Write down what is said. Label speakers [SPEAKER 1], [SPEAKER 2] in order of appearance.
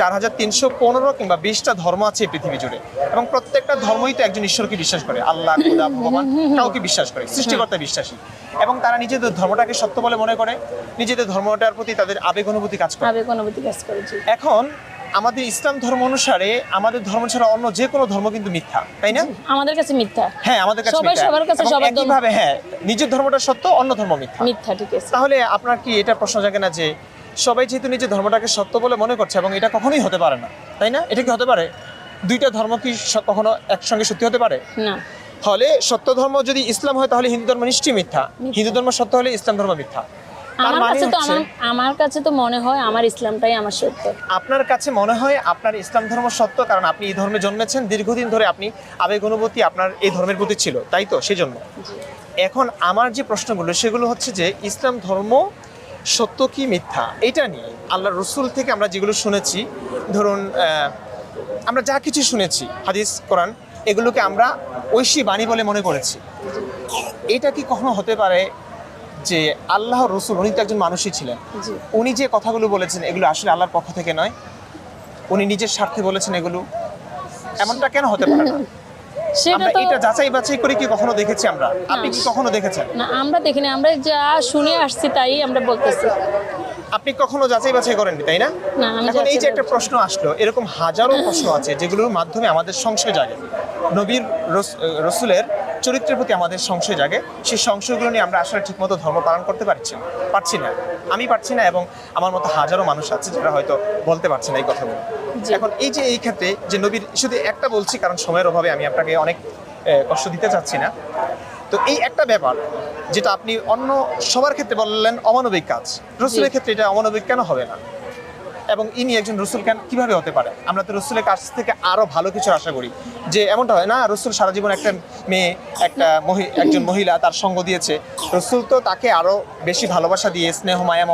[SPEAKER 1] 4315 কিংবা 20টা ধর্ম আছে এই পৃথিবী জুড়ে, এবং প্রত্যেকটা ধর্মই তো একজন ঈশ্বরকে বিশ্বাস করে, আল্লাহ, খোদা, ভগবান কাউকে বিশ্বাস করে, সৃষ্টিকর্তা বিশ্বাসী, এবং তারা নিজেদের ধর্মটাকে সত্য বলে মনে করে, নিজেদের ধর্মটার প্রতি তাদের আবেগ অনুভূতি কাজ করে। এখন আমাদের ইসলাম ধর্ম অনুসারে আমাদের ধর্ম ছাড়া অন্য যে কোনো ধর্ম কিন্তু মিথ্যা, তাই না?
[SPEAKER 2] আমাদের কাছে মিথ্যা।
[SPEAKER 1] হ্যাঁ, আমাদের কাছে
[SPEAKER 2] সবাই
[SPEAKER 1] মিথ্যা।
[SPEAKER 2] সবার কাছে
[SPEAKER 1] এবং
[SPEAKER 2] সবার ধর্ম
[SPEAKER 1] একইভাবে হ্যাঁ, নিজের ধর্মটা সত্য, অন্য ধর্ম মিথ্যা।
[SPEAKER 2] মিথ্যা, ঠিক আছে।
[SPEAKER 1] তাহলে আপনার কি এটা প্রশ্ন জাগে না যে সবাই যেহেতু নিজের ধর্মটাকে সত্য বলে মনে করছে, এবং এটা কখনোই হতে পারে না, তাই না? এটা কি হতে পারে? দুইটা ধর্ম কি কখনো একসঙ্গে সত্যি হতে পারে
[SPEAKER 2] না।
[SPEAKER 1] তাহলে সত্য ধর্ম যদি ইসলাম হয় তাহলে হিন্দু ধর্ম নিশ্চয়ই মিথ্যা, হিন্দু ধর্ম সত্য হলে ইসলাম ধর্ম মিথ্যা।
[SPEAKER 2] আমার কাছে তো মনে হয় আমার ইসলামটাই আমার সত্য।
[SPEAKER 1] আপনার কাছে মনে হয় আপনার ইসলাম ধর্ম সত্য, কারণ আপনি এই ধর্মে জন্মেছেন, দীর্ঘদিন ধরে আপনি আবেগ অনুভূতি আপনার এই ধর্মের প্রতি ছিল, তাই তো? সেই জন্য এখন আমার যে প্রশ্নগুলো সেগুলো হচ্ছে যে ইসলাম ধর্ম সত্য কি মিথ্যা, এটা নিয়ে আল্লাহ রসুল থেকে আমরা যেগুলো শুনেছি, ধরুন আমরা যা কিছু শুনেছি, হাদিস, কোরআন, এগুলোকে আমরা ঐশী বাণী বলে মনে করেছি। এটা কি কখনো হতে পারে যে আল্লাহ রসুল, উনি তো একজন মানুষই ছিলেন, উনি যে কথাগুলো বলেছেন এগুলো আসলে আল্লাহর পক্ষ থেকে নয়, উনি নিজের স্বার্থে বলেছেন এগুলো? এমনটা কেন হতে পারে না? আমরা এটা যাচাই বাছাই করে কি কখনো দেখেছি আমরা? আপনি কি কখনো দেখেছেন?
[SPEAKER 2] না, আমরা দেখিনি। আমরা যা শুনে আসছি তাই আমরা বলতেছি।
[SPEAKER 1] আপনি কখনো যাচাই বাছাই করেননি, তাই না? এখন এই যে একটা প্রশ্ন আসলো, এরকম হাজারো প্রশ্ন আছে যেগুলোর মাধ্যমে আমাদের সংশয় জাগে, নবীর রসুলের চরিত্রের প্রতি আমাদের সংশয় জাগে। সেই সংশয়গুলো নিয়ে আমরা আসলে ঠিকমতো ধর্ম পালন করতে পারছি না। আমি পারছি না, এবং আমার মতো হাজারো মানুষ আছে যারা হয়তো বলতে পারছে না এই কথাগুলো। এখন এই ক্ষেত্রে যে নবীর, শুধু একটা বলছি কারণ সময়ের অভাবে আমি আপনাকে অনেক কষ্ট দিতে চাচ্ছি না। তো এই একটা ব্যাপার যেটা আপনি অন্য সবার ক্ষেত্রে বললেন অমানবিক কাজ, রসুলের ক্ষেত্রে এটা অমানবিক কেন হবে না? এবং ইনি একজন রসুল কিভাবে হতে পারে? আমরা তো রসুলের কাছ থেকে আরো ভালো কিছু আশা করি, যে এমনটা হয় না রসুল সারা জীবন একটা মেয়ে, একজন মহিলা তার সঙ্গ দিয়েছে, রসুল তো তাকে আরো বেশি ভালোবাসা দিয়ে, স্নেহ, মায়া,